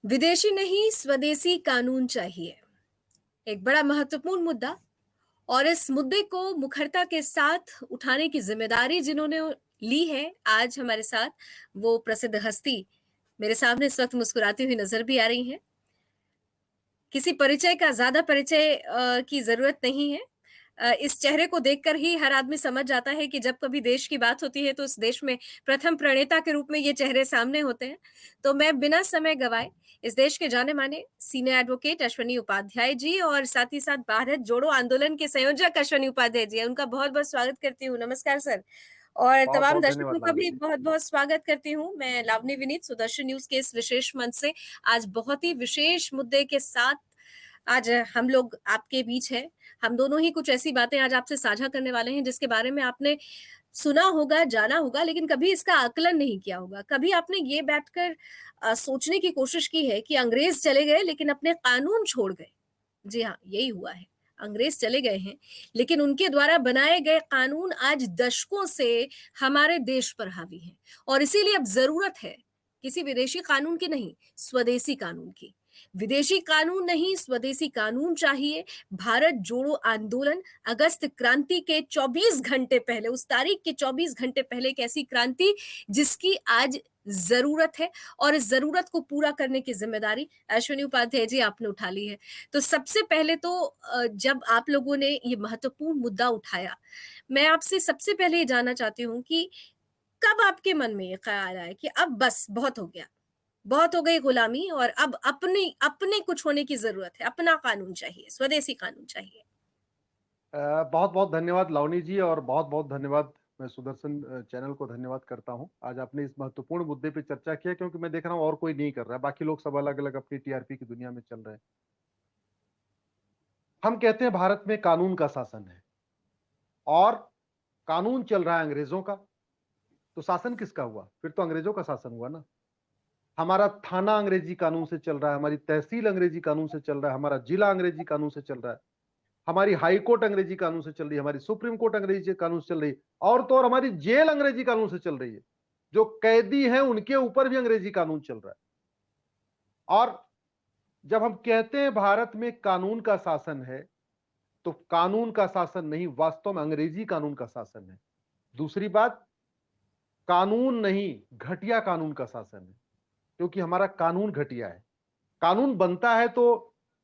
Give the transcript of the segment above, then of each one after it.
विदेशी नहीं, स्वदेशी कानून चाहिए। एक बड़ा महत्वपूर्ण मुद्दा और इस मुद्दे को मुखरता के साथ उठाने की ज़िम्मेदारी जिन्होंने ली है, आज हमारे साथ वो प्रसिद्ध हस्ती मेरे सामने इस वक़्त मुस्कुराती हुई नज़र भी आ रही हैं। किसी परिचय का ज़्यादा परिचय की ज़रूरत नहीं है। इस चेहरे को देखकर ही हर आदमी समझ जाता है कि जब कभी देश की बात होती है तो उस देश में प्रथम प्रणेता के रूप में ये चेहरे सामने होते हैं। तो मैं बिना समय गँवाए इस देश के जाने-माने सीनियर एडवोकेट अश्विनी उपाध्याय जी और साथ ही साथ भारत जोड़ो आंदोलन के संयोजक अश्विनी उपाध्याय जी, उनका बहुत-बहुत स्वागत करती हूँ। नमस्कार सर। और तमाम बहुत-बहुत दर्शकों धन्यवाद का लावणी भी जी। बहुत-बहुत स्वागत करती हूँ। मैं लावनी विनीत सुदर्शन न्यूज़ के इस विशेष मंच से आज बहुत ही विशेष मुद्दे के साथ आज हम लोग आपके बीच हैं। हम दोनों ही कुछ ऐसी बातें आज आपसे साझा करने वाले हैं जिसके बारे में आपने सुना होगा, जाना होगा लेकिन कभी इसका आकलन नहीं किया होगा। कभी आपने ये बैठकर सोचने की कोशिश की है कि अंग्रेज़ चले गए लेकिन अपने कानून छोड़ गए। जी हाँ, यही हुआ है। अंग्रेज़ चले गए हैं, लेकिन उनके द्वारा बनाए गए कानून आज दशकों से हमारे देश पर हावी हैं और इसीलिए अब ज़रूरत है, किसी विदेशी कानून की नहीं, स्वदेशी कानून की। विदेशी कानून नहीं, स्वदेशी कानून चाहिए। भारत जोड़ो आंदोलन अगस्त क्रांति के 24 घंटे पहले, उस तारीख के 24 घंटे पहले एक ऐसी क्रांति जिसकी आज ज़रूरत है और इस ज़रूरत को पूरा करने की ज़िम्मेदारी अश्विनी उपाध्याय जी आपने उठा ली है। तो सबसे पहले तो जब आप लोगों ने ये महत्वपूर्ण मुद्दा उठाया, मैं आपसे सबसे पहले ये जानना चाहती हूँ कि कब आपके मन में ये ख़्याल आया कि अब बस बहुत हो गया, बहुत हो गई गुलामी और अब अपनी अपने कुछ होने की ज़रूरत है, अपना कानून चाहिए, स्वदेशी कानून चाहिए? बहुत-बहुत धन्यवाद लावणी जी और बहुत-बहुत धन्यवाद मैं सुदर्शन चैनल को धन्यवाद करता हूँ। आज आपने इस महत्वपूर्ण मुद्दे पे चर्चा किया क्योंकि मैं देख रहा हूँ और कोई नहीं कर रहा है। बाकी लोग सब अलग-अलग अपनी टीआरपी की दुनिया में चल रहे हैं। हम कहते हैं भारत में कानून का शासन है और कानून चल रहा है अंग्रेजों का, तो शासन किसका हुआ? फिर तो अंग्रेजों का शासन हुआ ना। हमारा थाना अंग्रेजी कानून से चल रहा है, हमारी तहसील अंग्रेजी कानून से चल रहा है, हमारा जिला अंग्रेजी कानून से चल रहा है। हमारी हाई कोर्ट अंग्रेजी कानून से चल रही है, हमारी सुप्रीम कोर्ट अंग्रेजी कानून से चल रही है और तो और हमारी जेल अंग्रेजी कानून से चल रही है। जो कैदी हैं उनके ऊपर भी अंग्रेजी कानून चल रहा है। और जब हम कहते हैं भारत में कानून का शासन है, तो कानून का शासन नहीं, वास्तव में अंग्रेजी कानून का शासन है। दूसरी बात, कानून नहीं, घटिया कानून का शासन है, क्योंकि हमारा कानून घटिया है। कानून बनता है तो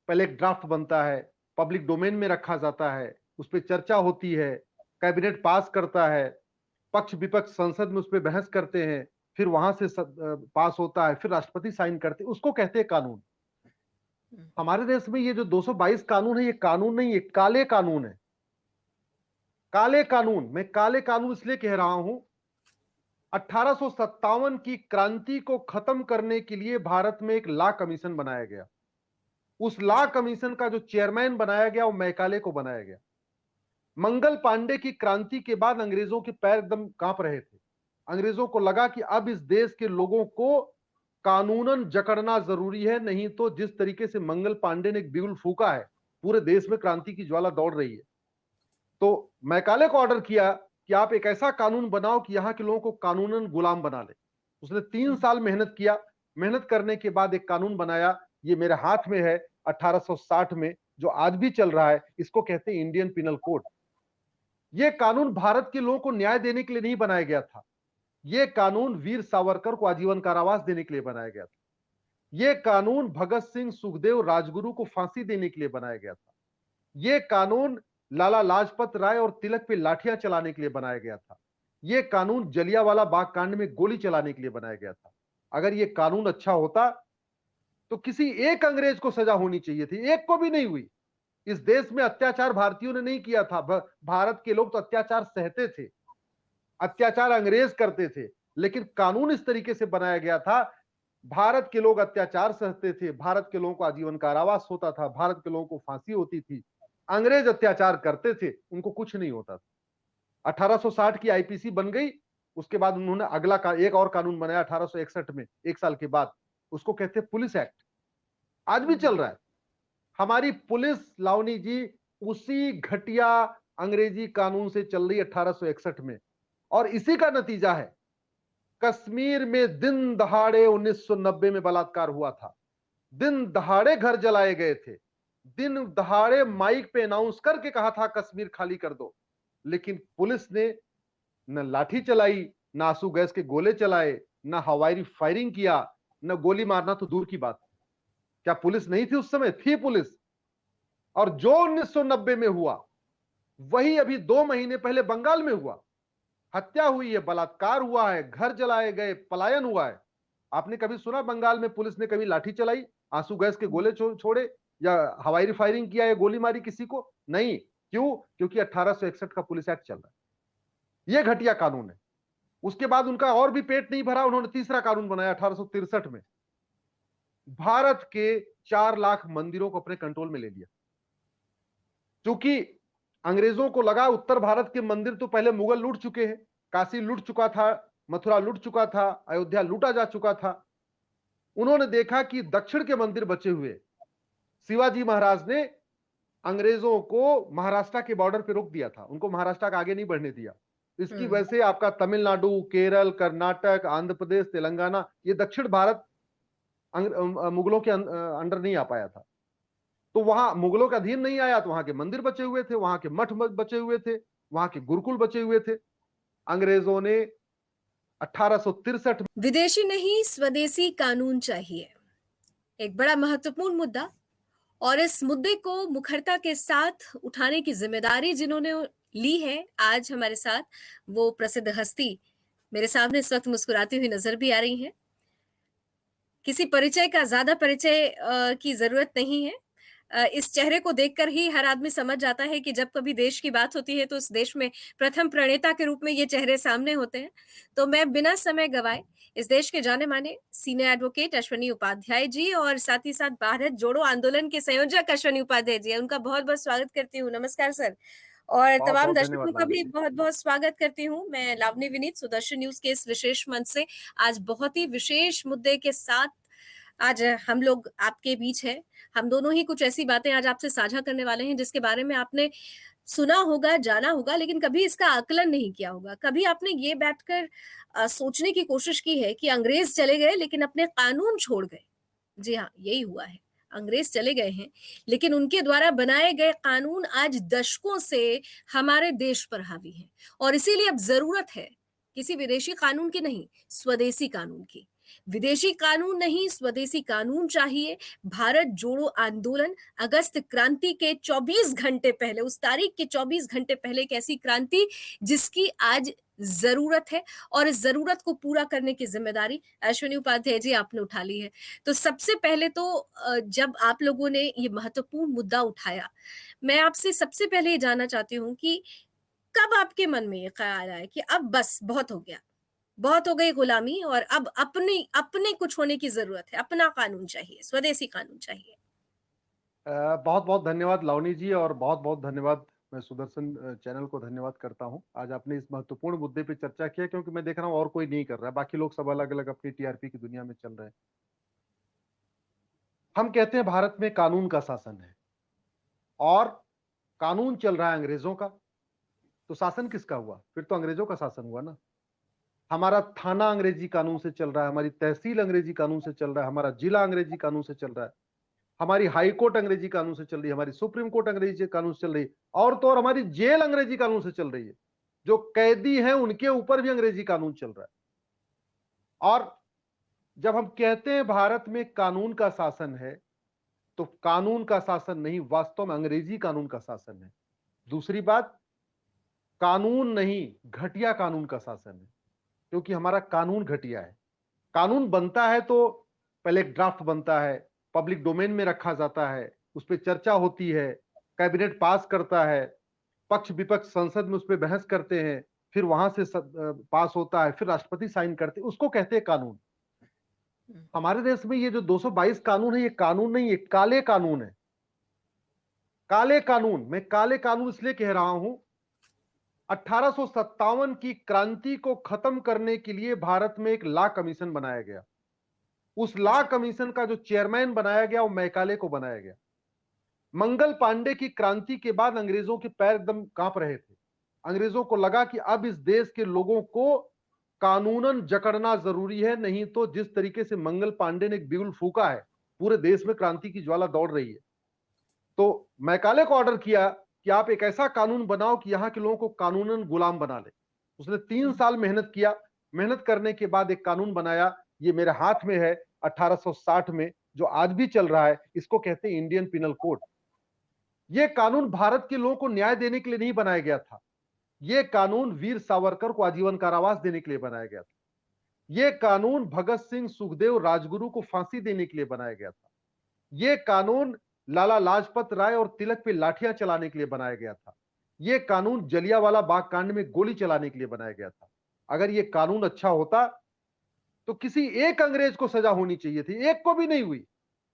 पहले एक ड्राफ्ट बनता है, पब्लिक डोमेन में रखा जाता है, उस पे चर्चा होती है, कैबिनेट पास करता है, पक्ष-विपक्ष संसद में उस पे बहस करते हैं, फिर वहां से पास होता है, फिर राष्ट्रपति साइन करते हैं, उसको कहते हैं कानून। हुँ, हमारे देश में ये जो 222 कानून है, ये कानून नहीं, ये काले कानून है। काले कानून, मैं काले कानून इसलिए कह रहा हूं, 1857 की क्रांति को खत्म करने के लिए भारत में एक लॉ कमीशन बनाया गया। उस लॉ जी। कमीशन का जो चेयरमैन बनाया गया वो मैकाले को बनाया गया। मंगल पांडे की क्रांति के बाद अंग्रेजों के पैर एकदम कांप रहे थे। अंग्रेजों को लगा कि अब इस देश के लोगों को कानूनन जकड़ना जरूरी है, नहीं तो जिस तरीके से मंगल पांडे ने एक बिगुल फूका है, पूरे देश में क्रांति की ज्वाला दौड़ रही है। तो मैकाले को ऑर्डर किया कि आप एक ऐसा कानून बनाओ कि यहां के लोगों को कानूनन गुलाम बना ले। उसने 3 साल मेहनत किया। मेहनत करने के बाद एक कानून बनाया, ये मेरे हाथ में है, 1860 में, जो आज भी चल रहा है। इसको कहते हैं इंडियन पिनल कोड। ये कानून भारत के लोगों को न्याय देने के लिए नहीं बनाया गया था। ये कानून वीर सावरकर को आजीवन कारावास देने के लिए बनाया गया था। ये कानून भगत सिंह, सुखदेव, राजगुरु को फांसी देने के लिए बनाया गया था। ये कानून लाला लाजपत राय और तिलक पे लाठियां चलाने के लिए बनाया गया था। ये कानून जलियांवाला बाग कांड में गोली चलाने के लिए बनाया गया था। अगर ये कानून अच्छा होता तो किसी एक अंग्रेज को सजा होनी चाहिए थी, एक को भी नहीं हुई। इस देश में अत्याचार भारतीयों ने नहीं किया था। भारत के लोग तो अत्याचार सहते थे, अत्याचार अंग्रेज करते थे, लेकिन कानून इस तरीके से बनाया गया था। भारत के लोग अत्याचार सहते थे, भारत के लोगों को आजीवन कारावास होता था, भारत के लोगों को फांसी होती थी। अंग्रेज अत्याचार करते थे, उनको कुछ नहीं होता था। 1860 की आईपीसी बन गई। उसके बाद उन्होंने अगला एक और कानून बनाया 1861 में, 1 साल के बाद। उसको कहते हैं पुलिस एक्ट। आज भी हुँ, चल हुँ। रहा है। हमारी पुलिस, लावनी जी, उसी घटिया अंग्रेजी कानून से चल रही है 1861 में। और इसी का नतीजा है, कश्मीर में दिन दहाड़े 1990 में बलात्कार हुआ था। दिन दहाड़े घर जलाए गए थे, दिन दहाड़े माइक पे अनाउंस करके कहा था कश्मीर खाली कर दो, लेकिन पुलिस ने न लाठी चलाई, न आंसू गैस के गोले चलाए, न हवाई फायरिंग किया, न गोली मारना तो दूर की बात। क्या पुलिस नहीं थी उस समय? थी पुलिस। और जो 1990 में हुआ वही अभी 2 महीने पहले बंगाल में हुआ। हत्या हुई है, बलात्कार हुआ है, घर जलाए गए, पलायन हुआ है। आपने कभी सुना बंगाल में पुलिस ने कभी लाठी चलाई, आंसू गैस के गोले छोड़े या हवाई फायरिंग किया या गोली मारी किसी को? नहीं। क्यों? क्योंकि 1861 का पुलिस एक्ट चल रहा है। यह घटिया कानून है। उसके बाद उनका और भी पेट नहीं भरा, उन्होंने तीसरा कानून बनाया 1863 में। भारत के 4 लाख मंदिरों को अपने कंट्रोल में ले लिया। क्योंकि अंग्रेजों को लगा उत्तर भारत के मंदिर तो पहले मुगल लूट चुके हैं, काशी लूट चुका था, मथुरा लूट चुका था, अयोध्या लूटा जा चुका था। उन्होंने देखा कि दक्षिण के मंदिर बचे हुए। शिवाजी महाराज ने अंग्रेजों को महाराष्ट्र के बॉर्डर पे रोक दिया था, उनको महाराष्ट्र का आगे नहीं बढ़ने दिया। इसकी वजह से आपका तमिलनाडु, केरल, कर्नाटक, आंध्र प्रदेश, तेलंगाना, ये दक्षिण भारत मुगलों के अंडर नहीं आ पाया था। तो वहां मुगलों का अधीन नहीं आया, तो वहां के मंदिर बचे हुए थे, वहां के मठ बचे हुए थे, वहां के गुरुकुल बचे हुए थे। अंग्रेजों ने 1863 विदेशी नहीं स्वदेशी कानून चाहिए, एक बड़ा महत्वपूर्ण मुद्दा। और इस मुद्दे को मुखरता के साथ उठाने की जिम्मेदारी जिन्होंने ली है आज हमारे साथ, वो प्रसिद्ध हस्ती मेरे सामने इस वक्त मुस्कुराती हुई नजर भी आ रही हैं। किसी परिचय का ज़्यादा परिचय की ज़रूरत नहीं है। इस चेहरे को देखकर ही हर आदमी समझ जाता है कि जब कभी देश की बात होती है तो उस देश में प्रथम प्रणेता के रूप में ये चेहरे सामने होते हैं। तो मैं बिना समय गवाए इस देश के जाने-माने सीनियर एडवोकेट अश्विनी उपाध्याय जी और साथ ही साथ भारत जोड़ो आंदोलन के संयोजक अश्विनी उपाध्याय जी हैं, उनका बहुत-बहुत स्वागत करती हूँ। नमस्कार सर। और बहुत तमाम बहुत दर्शकों धन्यवाद का लावण्य भी जी। बहुत-बहुत स्वागत करती हूँ। मैं लावनी विनीत सुदर्शन न्यूज़ के इस विशेष मंच से आज बहुत ही विशेष मुद्दे के साथ आज हम लोग आपके बीच हैं। हम दोनों ही कुछ ऐसी बातें आज आपसे साझा करने वाले हैं जिसके बारे में आपने सुना होगा, जाना होगा, लेकिन कभी इसका आकलन नहीं किया होगा। कभी आपने ये बैठकर सोचने की कोशिश की है कि अंग्रेज़ चले गए लेकिन अपने कानून छोड़ गए। जी हाँ, यही हुआ है। अंग्रेज़ चले गए हैं, लेकिन उनके द्वारा बनाए गए कानून आज दशकों से हमारे देश पर हावी हैं और इसीलिए अब ज़रूरत है किसी विदेशी कानून की नहीं, स्वदेशी कानून की। विदेशी कानून नहीं, स्वदेशी कानून चाहिए। भारत जोड़ो आंदोलन अगस्त क्रांति के 24 घंटे पहले, उस तारीख के 24 घंटे पहले एक ऐसी क्रांति जिसकी आज ज़रूरत है और इस ज़रूरत को पूरा करने की ज़िम्मेदारी अश्विनी उपाध्याय जी आपने उठा ली है। तो सबसे पहले तो जब आप लोगों ने ये महत्वपूर्ण मुद्दा उठाया, मैं आपसे सबसे पहले ये जानना चाहती हूँ कि कब आपके मन में ये ख़्याल आया कि अब बस बहुत हो गया, बहुत हो गई गुलामी और अब अपने अपने कुछ होने की ज़रूरत है, अपना कानून चाहिए, स्वदेशी कानून चाहिए? बहुत बहुत धन्यवाद लावनी जी, और बहुत बहुत धन्यवाद, मैं सुदर्शन चैनल को धन्यवाद करता हूं। आज आपने इस महत्वपूर्ण मुद्दे पे चर्चा किया, क्योंकि मैं देख रहा हूं और कोई नहीं कर रहा है, बाकी लोग सब अलग अलग अपनी टीआरपी की दुनिया में चल रहे हैं। हम कहते हैं भारत में कानून का शासन है, और कानून चल रहा है अंग्रेजों का, तो शासन किसका हुआ? फिर तो अंग्रेजों का शासन हुआ ना। हमारा थाना अंग्रेजी कानून से चल रहा है, हमारी तहसील अंग्रेजी कानून से चल रहा है, हमारा जिला अंग्रेजी कानून से चल रहा है, हमारी हाई कोर्ट अंग्रेजी कानून से चल रही है, हमारी सुप्रीम कोर्ट अंग्रेजी कानून से चल रही है, और तो और हमारी जेल अंग्रेजी कानून से चल रही है। जो कैदी हैं उनके ऊपर भी अंग्रेजी कानून चल रहा है। और जब हम कहते हैं भारत में कानून का शासन है, तो कानून का शासन नहीं, वास्तव में अंग्रेजी कानून का शासन है। दूसरी बात, कानून नहीं, घटिया कानून का शासन है, क्योंकि हमारा कानून घटिया है। कानून बनता है तो पहले एक ड्राफ्ट बनता है, पब्लिक डोमेन में रखा जाता है, उस पर चर्चा होती है, कैबिनेट पास करता है, पक्ष विपक्ष संसद में उस पर बहस करते हैं, फिर वहां से पास होता है, फिर राष्ट्रपति साइन करते हैं, उसको कहते हैं कानून। हमारे देश में ये जो 222 कानून है, ये कानून नहीं, ये काले कानून है। काले कानून, मैं काले कानून इसलिए कह रहा हूं, 1857 की क्रांति को खत्म करने के लिए भारत में एक लॉ कमीशन बनाया गया। उस लॉ कमीशन का जो चेयरमैन बनाया गया वो मैकाले को बनाया गया। मंगल पांडे की क्रांति के बाद अंग्रेजों के पैर एकदम कांप रहे थे। अंग्रेजों को लगा कि अब इस देश के लोगों को कानूनन जकड़ना जरूरी है, नहीं तो जिस तरीके से मंगल पांडे ने एक बिगुल फूका है, पूरे देश में क्रांति की ज्वाला दौड़ रही है। तो मैकाले को ऑर्डर किया कि आप एक ऐसा कानून बनाओ कि यहां के लोगों को कानूनन गुलाम बना ले। उसने 3 साल मेहनत किया। मेहनत करने के बाद एक कानून बनाया, ये मेरे हाथ में है, 1860 में, जो आज भी चल रहा है। इसको कहते हैं इंडियन पिनल कोड। ये कानून भारत के लोगों को न्याय देने के लिए नहीं बनाया गया था। ये कानून वीर सावरकर को आजीवन कारावास देने के लिए बनाया गया था। ये कानून भगत सिंह, सुखदेव, राजगुरु को फांसी देने के लिए बनाया गया था। ये कानून लाला लाजपत राय और तिलक पे लाठियां चलाने के लिए बनाया गया था। ये कानून जलियांवाला बाग कांड में गोली चलाने के लिए बनाया गया था। अगर ये कानून अच्छा होता तो किसी एक अंग्रेज को सजा होनी चाहिए थी, एक को भी नहीं हुई।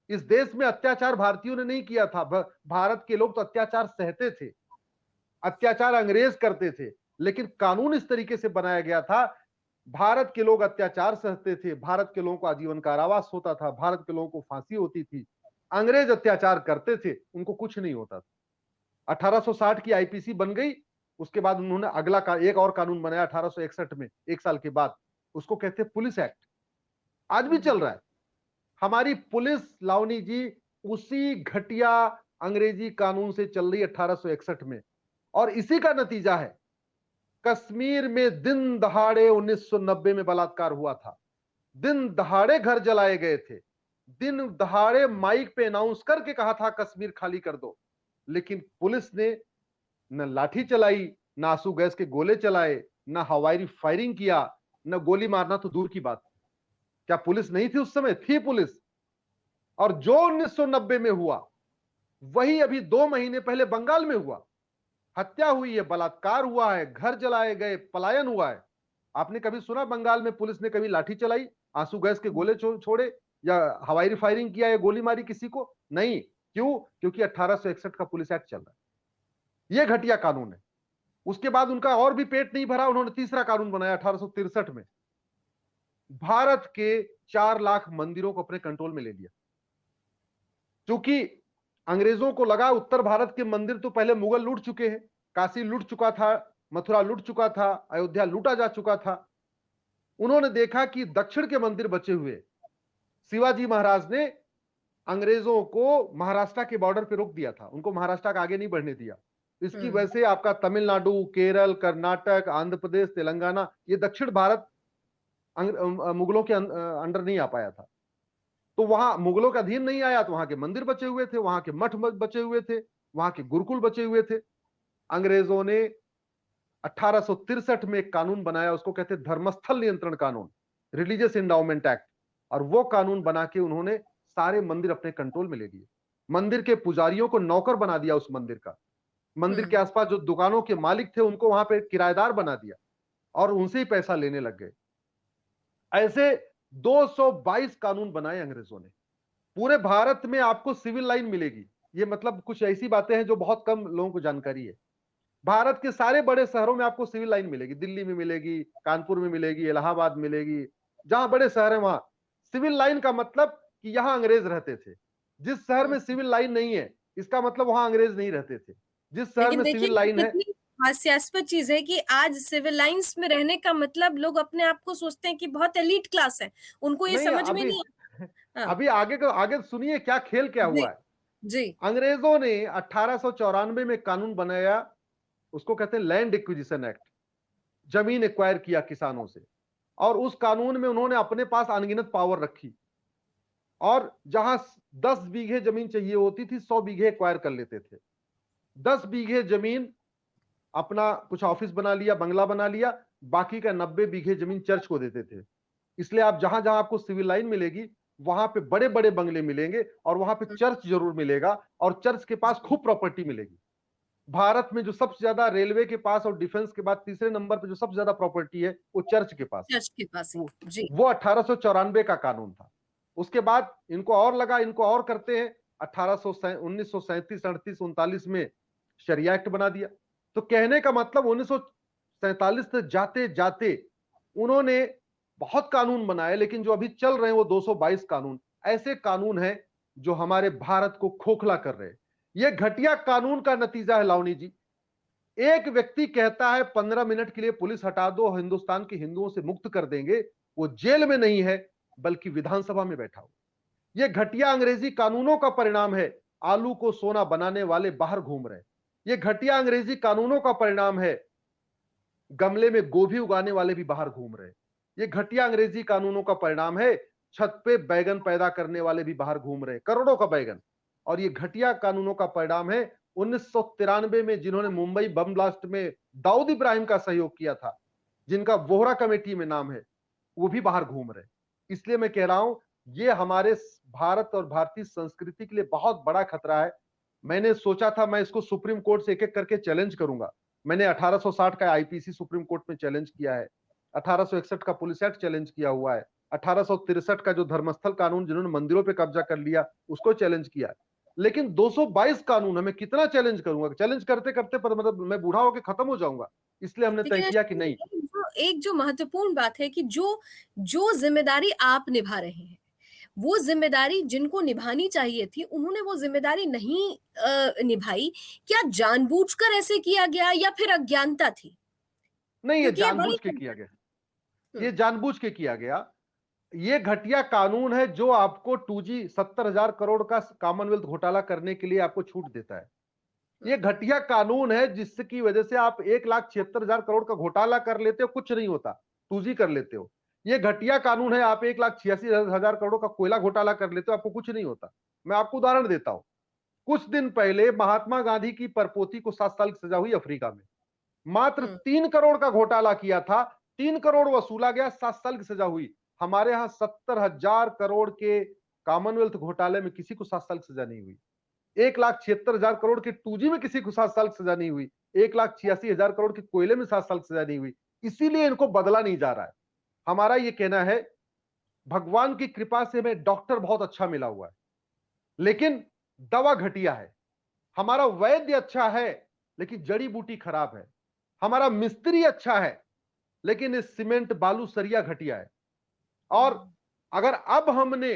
इस देश में अत्याचार भारतीयों ने नहीं किया था। भारत के लोग तो अत्याचार सहते थे, अत्याचार अंग्रेज करते थे, लेकिन कानून इस तरीके से बनाया गया था। भारत के लोग अत्याचार सहते थे, भारत के लोगों को आजीवन कारावास होता था, भारत के लोगों को फांसी होती थी। अंग्रेज अत्याचार करते थे, उनको कुछ नहीं होता था। 1860 की आईपीसी बन गई। उसके बाद उन्होंने अगला एक और कानून बनाया 1861 में, एक साल के बाद। उसको कहते हैं पुलिस एक्ट। आज भी चल रहा है। हमारी पुलिस, लावनी जी, उसी घटिया अंग्रेजी कानून से चल रही है 1861 में। और इसी का नतीजा है, कश्मीर में दिन दहाड़े 1990 में बलात्कार हुआ था। दिन दहाड़े घर जलाए गए थे। दिन दहाड़े माइक पे अनाउंस करके कहा था कश्मीर खाली कर दो। लेकिन पुलिस ने न लाठी चलाई, न आंसू गैस के गोले चलाए, न हवाई फायरिंग किया, न गोली मारना तो दूर की बात। क्या पुलिस नहीं थी उस समय? थी पुलिस। और जो 1990 में हुआ वही अभी 2 महीने पहले बंगाल में हुआ। हत्या हुई है, बलात्कार हुआ है, घर जलाए गए, पलायन हुआ है। आपने कभी सुना बंगाल में पुलिस ने कभी लाठी चलाई, आंसू गैस के गोले छोड़े, या हवाई फायरिंग किया, या गोली मारी किसी को? नहीं। क्यों? क्योंकि 1861 का पुलिस एक्ट चल रहा है। यह घटिया कानून है। उसके बाद उनका और भी पेट नहीं भरा, उन्होंने तीसरा कानून बनाया 1863 में। भारत के 4 लाख मंदिरों को अपने कंट्रोल में ले लिया। क्योंकि अंग्रेजों को लगा उत्तर भारत के मंदिर तो पहले मुगल लूट चुके हैं, काशी लूट चुका था, मथुरा लूट चुका था, अयोध्या लूटा जा चुका था। उन्होंने देखा कि दक्षिण के मंदिर बचे हुए। शिवाजी महाराज ने अंग्रेजों को महाराष्ट्र के बॉर्डर पे रोक दिया था, उनको महाराष्ट्र का आगे नहीं बढ़ने दिया। इसकी वजह से आपका तमिलनाडु, केरल, कर्नाटक, आंध्र प्रदेश, तेलंगाना, ये दक्षिण भारत मुगलों के अंडर नहीं आ पाया था। तो वहां मुगलों का अधीन नहीं आया, तो वहां के मंदिर बचे हुए थे, वहां के मठ बचे हुए थे, वहां के गुरुकुल बचे हुए थे। अंग्रेजों ने 1863 में एक कानून बनाया, उसको कहते हैं धर्मस्थल नियंत्रण कानून, रिलीजियस एंडाउमेंट एक्ट। और वो कानून बना के उन्होंने सारे मंदिर अपने कंट्रोल में ले लिए। मंदिर के पुजारियों को नौकर बना दिया उस मंदिर का। मंदिर के आसपास जो दुकानों के मालिक थे उनको वहां पे किराएदार बना दिया और उनसे ही पैसा लेने लग गए। ऐसे 222 कानून बनाए अंग्रेजों ने। पूरे भारत में आपको सिविल लाइन मिलेगी। ये मतलब कुछ ऐसी बातें हैं जो बहुत कम लोगों को जानकारी है। भारत के सारे बड़े शहरों में आपको सिविल लाइन मिलेगी। दिल्ली में मिलेगी, कानपुर में मिलेगी, इलाहाबाद मिलेगी, जहां बड़े शहर है वहां सिविल लाइन का मतलब कि यहां अंग्रेज रहते थे। जिस शहर में सिविल लाइन नहीं है, इसका मतलब वहां अंग्रेज नहीं रहते थे। जिस शहर लेकिन में देखिए सिविल लाइन है, कितनी हास्यास्पद चीज है कि आज सिविल लाइंस में रहने का मतलब लोग अपने आप को सोचते हैं कि बहुत एलीट क्लास है, उनको ये नहीं समझ में अभी नहीं आता। हाँ, अभी आगे सुनिए क्या खेल क्या जी हुआ है। जी। अंग्रेजों ने 1894 में कानून बनाया, उसको कहते हैं लैंड एक्विजिशन एक्ट। जमीन एक्वायर किया किसानों से, और उस कानून में उन्होंने अपने पास अनगिनत पावर रखी। और जहां 10 बीघे जमीन चाहिए होती थी, 100 बीघे एक्वायर कर लेते थे। 10 बीघे जमीन अपना कुछ ऑफिस बना लिया, बंगला बना लिया, बाकी का 90 बीघे जमीन चर्च को देते थे। इसलिए आप जहां जहां आपको सिविल लाइन मिलेगी, वहां पे बड़े बड़े बंगले मिलेंगे, और वहां पे चर्च जरूर मिलेगा, और चर्च के पास खूब प्रॉपर्टी मिलेगी। भारत में जो सबसे ज्यादा रेलवे के पास और डिफेंस के बाद तीसरे नंबर पे जो सबसे ज्यादा प्रॉपर्टी है, वो चर्च के पास है। चर्च के पास है। जी। वो 1894 का कानून था। उसके बाद इनको और लगा, इनको और करते हैं। 1937, 38, 39 में शरिया एक्ट बना दिया। तो कहने का मतलब 1947 तक जाते जाते उन्होंने बहुत कानून बनाए, लेकिन जो अभी चल रहे हैं वो 222 कानून ऐसे कानून हैं जो हमारे भारत को खोखला कर रहे हैं। ये घटिया कानून का नतीजा है लावनी जी। एक व्यक्ति कहता है 15 मिनट के लिए पुलिस हटा दो, हिंदुस्तान के हिंदुओं से मुक्त कर देंगे। वो जेल में नहीं है, बल्कि विधानसभा में बैठा हो। ये घटिया अंग्रेजी कानूनों का परिणाम है। आलू को सोना बनाने वाले बाहर घूम रहे हैं। ये घटिया अंग्रेजी कानूनों का परिणाम है। गमले में गोभी उगाने वाले भी बाहर घूम रहे हैं। ये घटिया अंग्रेजी कानूनों का परिणाम है। छत पे बैगन पैदा करने वाले भी बाहर घूम रहे हैं, करोड़ों का बैगन। और ये घटिया कानूनों का परिणाम है 1993 में जिन्होंने मुंबई बम ब्लास्ट में दाऊद इब्राहिम का सहयोग किया था, जिनका वोहरा कमेटी में नाम है, वो भी बाहर घूम रहे हैं। इसलिए मैं कह रहा हूं, ये हमारे भारत और भारतीय संस्कृति के लिए बहुत बड़ा खतरा है। मैंने सोचा था मैं इसको सुप्रीम कोर्ट से एक-एक करके चैलेंज करूंगा। मैंने 1860 का आईपीसी सुप्रीम कोर्ट में चैलेंज किया है। 1861 का पुलिस एक्ट चैलेंज किया हुआ है। 1863 का जो धर्मस्थल कानून जिन्होंने मंदिरों पे कब्जा कर लिया, उसको चैलेंज किया है। लेकिन 222 कानून है, मैं कितना चैलेंज करूंगा? चैलेंज करते-करते पर मतलब मैं बूढ़ा होके खत्म हो जाऊंगा। इसलिए हमने तय लेकिन किया कि नहीं। एक जो महत्वपूर्ण बात है कि जो जो ज़िम्मेदारी आप निभा रहे हैं, वो ज़िम्मेदारी जिनको निभानी चाहिए थी, उन्होंने वो ज़िम्मेदारी नहीं निभाई। क्या जानबूझकर ऐसे किया गया या फिर अज्ञानता थी? नहीं, ये क्योंकि ये बड़ी जानबूझ के किया गया। हुँ, ये जानबूझ के किया गया। ये घटिया कानून है जो आपको 2G 70,000 करोड़ का कॉमनवेल्थ घोटाला करने के लिए आपको छूट देता है। हुँ, ये घटिया कानून है जिसकी वजह से आप 1,76,000 करोड़ का घोटाला कर लेते हो, कुछ नहीं होता, 2G कर लेते हो। ये घटिया कानून है, आप 1,86,000 करोड़ का कोयला घोटाला कर लेते हो, आपको कुछ नहीं होता। मैं आपको उदाहरण देता हूं। कुछ दिन पहले महात्मा गांधी की परपोती को 7 साल की सजा हुई अफ्रीका में। मात्र हुँ, 3 करोड़ का घोटाला किया था, 3 करोड़ वसूला गया, 7 साल की सजा हुई। हमारे यहां 70,000 करोड़ के कॉमनवेल्थ घोटाले में किसी को 7 साल की सजा नहीं हुई। 1,76,000 करोड़ के 2G में किसी को 7 साल की सजा नहीं हुई। 1,86,000 करोड़ के कोयले में 7 साल की सजा नहीं हुई। इसीलिए इनको बदला नहीं जा रहा है। हमारा ये कहना है, भगवान की कृपा से हमें डॉक्टर बहुत अच्छा मिला हुआ है, लेकिन दवा घटिया है। हमारा वैद्य अच्छा है, लेकिन जड़ी बूटी खराब है। हमारा मिस्त्री अच्छा है, लेकिन इस सीमेंट बालू सरिया घटिया है। और हुँ, अगर अब हमने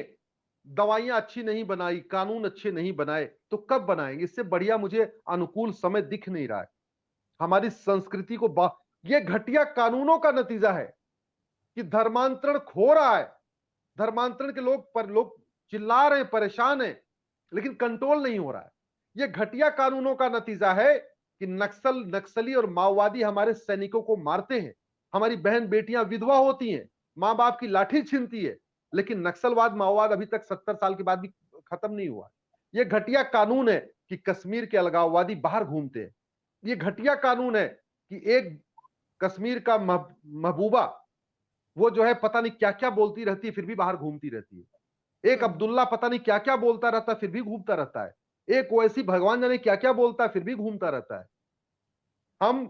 दवाइयां अच्छी नहीं बनाई, कानून अच्छे नहीं बनाए, तो कब बनाएंगे? इससे बढ़िया मुझे अनुकूल समय दिख नहीं रहा है। हमारी संस्कृति को ये घटिया कानूनों का नतीजा है कि धर्मांतरण खो रहा है। धर्मांतरण के लोग चिल्ला रहे हैं, परेशान हैं, लेकिन कंट्रोल नहीं हो रहा है। ये घटिया कानूनों का नतीजा है कि नक्सली और माओवादी हमारे सैनिकों को मारते हैं। हमारी बहन बेटियां विधवा होती हैं, मां बाप की लाठी छीनती है, लेकिन नक्सलवाद माओवाद अभी तक 70 साल के बाद भी खत्म नहीं हुआ। ये घटिया कानून है कि कश्मीर के अलगाववादी बाहर घूमते हैं। ये घटिया कानून है कि एक कश्मीर का महबूबा, वो जो है पता नहीं क्या क्या बोलती रहती है, फिर भी बाहर घूमती रहती है। एक हुँ। अब्दुल्ला पता नहीं क्या क्या बोलता रहता है, फिर भी घूमता रहता है। एक ओवैसी भगवान जाने क्या क्या बोलता है, फिर भी घूमता रहता है। हम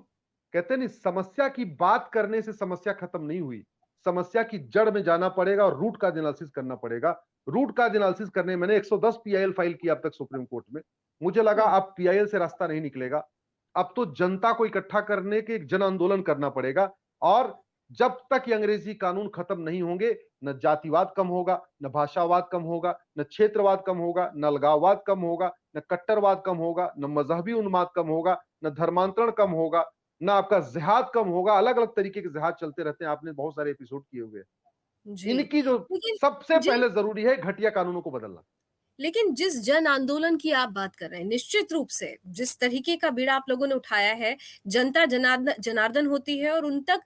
कहते हैं नहीं, समस्या की बात करने से समस्या खत्म नहीं हुई। समस्या की जड़ में जाना पड़ेगा और रूट का एनालिसिस करना पड़ेगा। रूट का एनालिसिस करने मैंने 110 पीआईएल फाइल किया अब तक सुप्रीम कोर्ट में। मुझे लगा हुँ, अब पीआईएल से रास्ता नहीं निकलेगा। अब तो जनता को इकट्ठा करने के एक जन आंदोलन करना पड़ेगा। और जब तक ये अंग्रेजी कानून खत्म नहीं होंगे, न जातिवाद कम होगा, न भाषावाद कम होगा, न क्षेत्रवाद कम होगा, न अलगाववाद कम होगा, न कट्टरवाद कम होगा, न मजहबी उन्माद कम होगा, न धर्मांतरण कम होगा, ना आपका जिहाद कम होगा। अलग अलग तरीके के जिहाद चलते रहते हैं, आपने बहुत सारे एपिसोड किए हुए हैं। जी। इनकी जो लेकिन सबसे जिन पहले जरूरी है घटिया कानूनों को बदलना। लेकिन जिस जन आंदोलन की आप बात कर रहे हैं, निश्चित रूप से जिस तरीके का बीड़ा आप लोगों ने उठाया है, जनता जनार्दन होती है और उन तक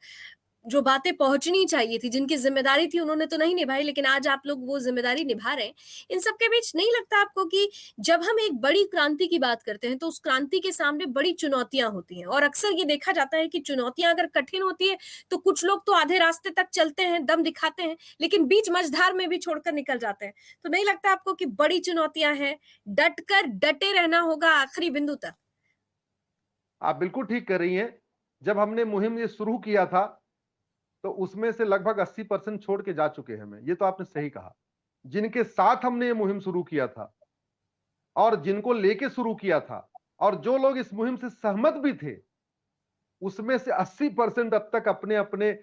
जो बातें पहुँचनी चाहिए थी, जिनकी ज़िम्मेदारी थी उन्होंने तो नहीं निभाई, लेकिन आज आप लोग वो ज़िम्मेदारी निभा रहे हैं। इन सब के बीच नहीं लगता आपको कि जब हम एक बड़ी क्रांति की बात करते हैं, तो उस क्रांति के सामने बड़ी चुनौतियाँ होती हैं और अक्सर ये देखा जाता है कि चुनौतियाँ अगर कठिन होती है, तो कुछ लोग तो आधे रास्ते तक चलते हैं, दम दिखाते हैं, लेकिन बीच मझधार में भी छोड़कर निकल जाते हैं। तो नहीं लगता आपको कि बड़ी चुनौतियाँ हैं, डटे रहना होगा आखिरी बिंदु तक? आप बिल्कुल ठीक कर रही हैं। जब हमने मुहिम ये शुरू किया था, तो उसमें से लगभग 80% छोड़ के जा चुके हैं हमें। ये तो आपने सही कहा। जिनके साथ हमने ये मुहिम शुरू किया था और जिनको लेके शुरू किया था और जो लोग इस मुहिम से सहमत भी थे, उसमें से 80% अब तक अपने अपने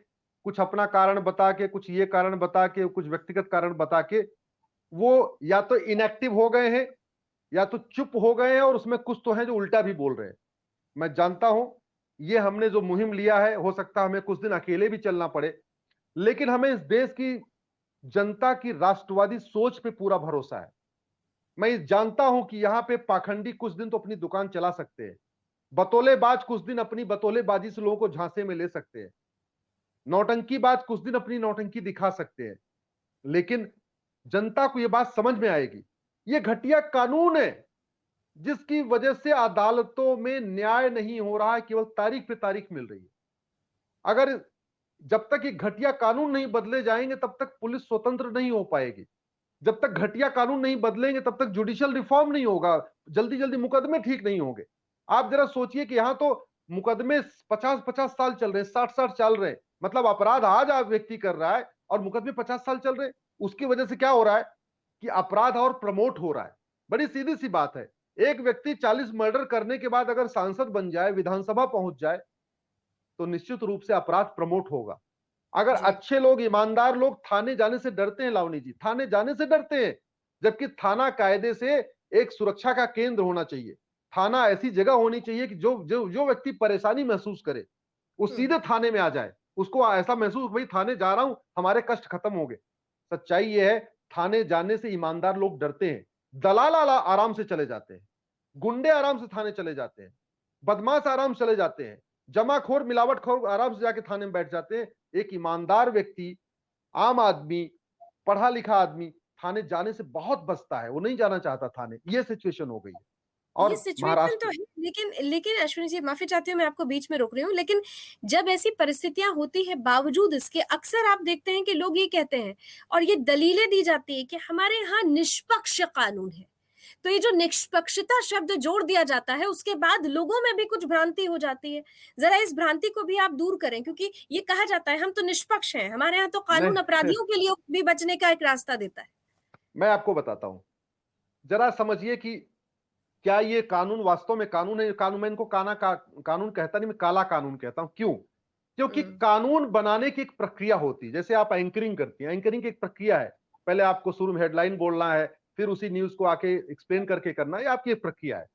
कुछ अपना कारण बता के, कुछ ये कारण बता के, कुछ व्यक्तिगत कारण बता के, वो या तो इनएक्टिव हो गए हैं या तो चुप हो गए हैं, और उसमें कुछ तो हैं जो उल्टा भी बोल रहे हैं। मैं जानता हूं, ये हमने जो मुहिम लिया है, हो सकता है हमें कुछ दिन अकेले भी चलना पड़े, लेकिन हमें इस देश की जनता की राष्ट्रवादी सोच पे पूरा भरोसा है। मैं ये जानता हूं कि यहां पे पाखंडी कुछ दिन तो अपनी दुकान चला सकते हैं, बतौलेबाज कुछ दिन अपनी बतौलेबाजी से लोगों को झांसे में ले सकते हैं, नौटंकीबाज कुछ दिन अपनी नौटंकी दिखा सकते हैं, लेकिन जनता को यह बात समझ में आएगी, ये घटिया कानून है जिसकी वजह से अदालतों में न्याय नहीं हो रहा है, केवल तारीख पे तारीख मिल रही है। अगर जब तक ये घटिया कानून नहीं बदले जाएंगे तब तक पुलिस स्वतंत्र नहीं हो पाएगी, जब तक घटिया कानून नहीं बदलेंगे तब तक जुडिशियल रिफॉर्म नहीं होगा, जल्दी जल्दी मुकदमे ठीक नहीं होंगे। आप जरा सोचिए कि यहां तो मुकदमे 50-50 साल चल रहे हैं, 60-60 चल रहे हैं, मतलब अपराध आज आप व्यक्ति कर रहा है और मुकदमे 50 साल चल रहे हैं। उसकी वजह से क्या हो रहा है कि अपराध और प्रमोट हो रहा है। बड़ी सीधी सी बात है, एक व्यक्ति 40 मर्डर करने के बाद अगर सांसद बन जाए, विधानसभा पहुंच जाए, तो निश्चित रूप से अपराध प्रमोट होगा। अगर जी। अच्छे लोग, ईमानदार लोग थाने जाने से डरते हैं, लावनी जी, थाने जाने से डरते हैं, जबकि थाना कायदे से एक सुरक्षा का केंद्र होना चाहिए। थाना ऐसी जगह होनी चाहिए कि जो जो जो व्यक्ति परेशानी महसूस करे वो हुँ, सीधे थाने में आ जाए, उसको ऐसा महसूस, भाई थाने जा रहा हूं, हमारे कष्ट खत्म हो गए। सच्चाई ये है, थाने जाने से ईमानदार लोग डरते हैं, दलाल आराम से चले जाते हैं, गुंडे आराम से थाने चले जाते हैं, बदमाश आराम से चले जाते हैं, जमाखोर मिलावटखोर आराम से जाके थाने में बैठ जाते हैं। एक ईमानदार व्यक्ति, आम आदमी, पढ़ा लिखा आदमी थाने जाने से बहुत बचता है, वो नहीं जाना चाहता थाने। ये सिचुएशन हो गई है। ये और सिचुएशन तो महाराष्ट्र, है, लेकिन लेकिन अश्विनी जी, माफ़ी चाहती हूँ, मैं आपको बीच में रोक रही हूँ, लेकिन जब ऐसी परिस्थितियाँ होती हैं, बावजूद इसके अक्सर आप देखते हैं कि लोग ये कहते हैं और ये दलीलें दी जाती है कि हमारे यहाँ निष्पक्ष कानून है। तो ये जो निष्पक्षता शब्द जोड़ दिया जाता है, उसके बाद लोगों में भी कुछ भ्रांति हो जाती है। ज़रा इस भ्रांति को भी आप दूर करें, क्योंकि ये कहा जाता है हम तो निष्पक्ष हैं, हमारे यहाँ तो कानून नहीं अपराधियों के लिए भी बचने का एक रास्ता देता है। मैं आपको बताता हूं, जरा समझिए कि क्या ये कानून वास्तव में कानून है? कानून, मैं इनको कानून कहता नहीं, मैं काला कानून कहता हूं। क्यों? क्योंकि हुँ, कानून बनाने की एक प्रक्रिया होती है। जैसे आप एंकरिंग करती हैं, एंकरिंग की एक प्रक्रिया है, पहले आपको शुरू में हेडलाइन बोलना है, फिर उसी न्यूज को आके एक्सप्लेन करके करना है, ये आपकी एक प्रक्रिया है।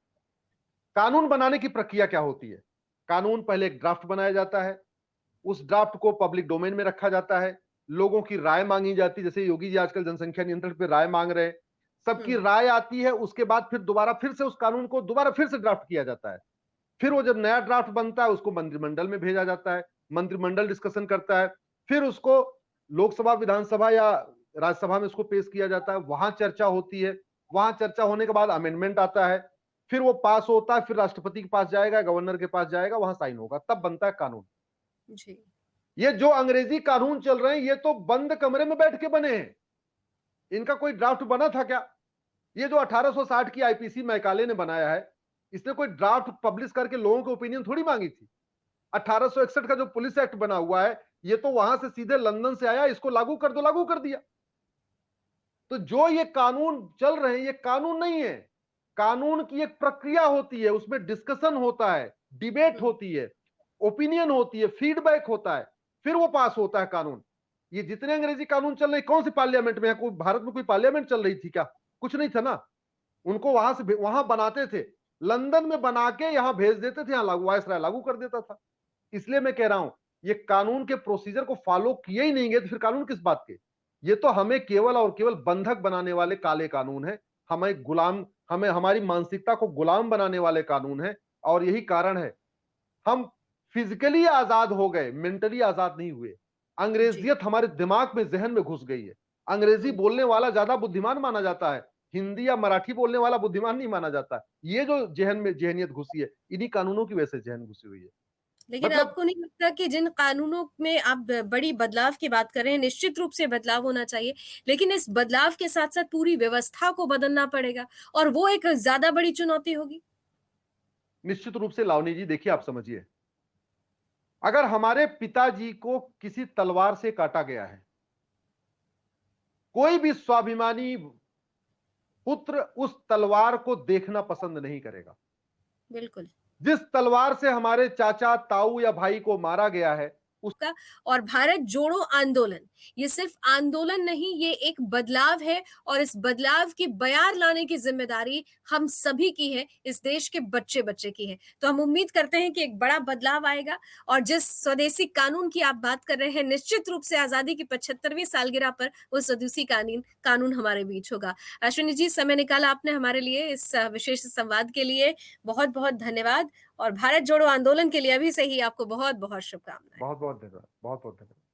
कानून बनाने की प्रक्रिया क्या होती है? कानून पहले एक ड्राफ्ट बनाया जाता है, उस ड्राफ्ट को पब्लिक डोमेन में रखा जाता है, लोगों की राय मांगी जाती है, जैसे योगी जी आजकल जनसंख्या नियंत्रण पे राय मांग रहे हैं, सबकी हुँ, राय आती है, उसके बाद फिर दोबारा फिर से उस कानून को दोबारा फिर से ड्राफ्ट किया जाता है। फिर वो जब नया ड्राफ्ट बनता है उसको मंत्रिमंडल में भेजा जाता है, मंत्रिमंडल डिस्कशन करता है, फिर उसको लोकसभा, विधानसभा या राज्यसभा में उसको पेश किया जाता है, वहां चर्चा होती है, वहां चर्चा होने के बाद अमेंडमेंट आता है, फिर वो पास होता है, फिर राष्ट्रपति के पास जाएगा, गवर्नर के पास जाएगा, वहां साइन होगा, तब बनता है कानून। जी। ये जो अंग्रेजी कानून चल रहे हैं, ये तो बंद कमरे में बैठ के बने हैं। इनका कोई ड्राफ्ट बना था क्या? ये जो 1860 की आईपीसी मैकाले ने बनाया है, इसने कोई ड्राफ्ट पब्लिश करके लोगों की ओपिनियन थोड़ी मांगी थी। 1861 का जो पुलिस एक्ट बना हुआ है, ये तो वहां से सीधे लंदन से आया, इसको लागू कर दो, लागू कर दिया। तो जो ये कानून चल रहे हैं, ये कानून नहीं है। कानून की एक प्रक्रिया होती है, उसमें डिस्कशन होता है, डिबेट हुँ, होती है, ओपिनियन होती है, फीडबैक होता है, फिर वो पास होता है कानून। ये जितने अंग्रेजी कानून चल रहे हैं, कौन सी पार्लियामेंट में है? कोई भारत में कोई पार्लियामेंट चल रही थी क्या? कुछ नहीं था ना। उनको वहां से वहां बनाते थे, लंदन में बना के यहां भेज देते थे, यहां लागू, वायसराय लागू कर देता था। इसलिए मैं कह रहा हूं, ये कानून के प्रोसीजर को फॉलो किए ही नहीं गए तो फिर कानून किस बात के? ये तो हमें केवल और केवल बंधक बनाने वाले काले कानून है, हमें गुलाम, हमें हमारी मानसिकता को गुलाम बनाने वाले कानून है। और यही कारण है, हम फिजिकली आजाद हो गए, मेंटली आजाद नहीं हुए। जी। अंग्रेजियत हमारे दिमाग में, जहन में घुस गई है। अंग्रेजी हुँ। बोलने वाला ज्यादा बुद्धिमान माना जाता है, हिंदी या मराठी बोलने वाला बुद्धिमान नहीं माना जाता। ये जो जहन में जहनियत घुसी है, इन्हीं कानूनों की वजह से जहन घुसी हुई है। लेकिन मतलब आपको नहीं लगता कि जिन कानूनों में आप बड़ी बदलाव की बात कर रहे हैं, निश्चित रूप से बदलाव होना चाहिए, लेकिन इस बदलाव के साथ-साथ पूरी व्यवस्था को बदलना पड़ेगा और वो एक ज़्यादा बड़ी चुनौती होगी? निश्चित रूप से लावनी जी, देखिए आप समझिए, अगर हमारे पिताजी को किसी तलवार से काटा गया है, कोई भी स्वाभिमानी पुत्र उस तलवार को देखना पसंद नहीं करेगा। बिल्कुल। जिस तलवार से हमारे चाचा, ताऊ या भाई को मारा गया है, का और भारत जोड़ो आंदोलन, ये सिर्फ आंदोलन नहीं, ये एक बदलाव है और इस बदलाव की बयार लाने की जिम्मेदारी हम सभी की है, इस देश के बच्चे-बच्चे की है। तो हम उम्मीद करते हैं कि एक बड़ा बदलाव आएगा और जिस स्वदेशी कानून की आप बात कर रहे हैं, निश्चित रूप से आज़ादी की 75वीं सालगिरह पर वो स्वदेशी कानून कानून हमारे बीच होगा। अश्विनी जी, समय निकाला आपने हमारे लिए इस विशेष संवाद के लिए बहुत-बहुत धन्यवाद और भारत जोड़ो आंदोलन के लिए अभी से ही आपको बहुत-बहुत शुभकामनाएँ। बहुत बहुत धन्यवाद, बहुत बहुत धन्यवाद।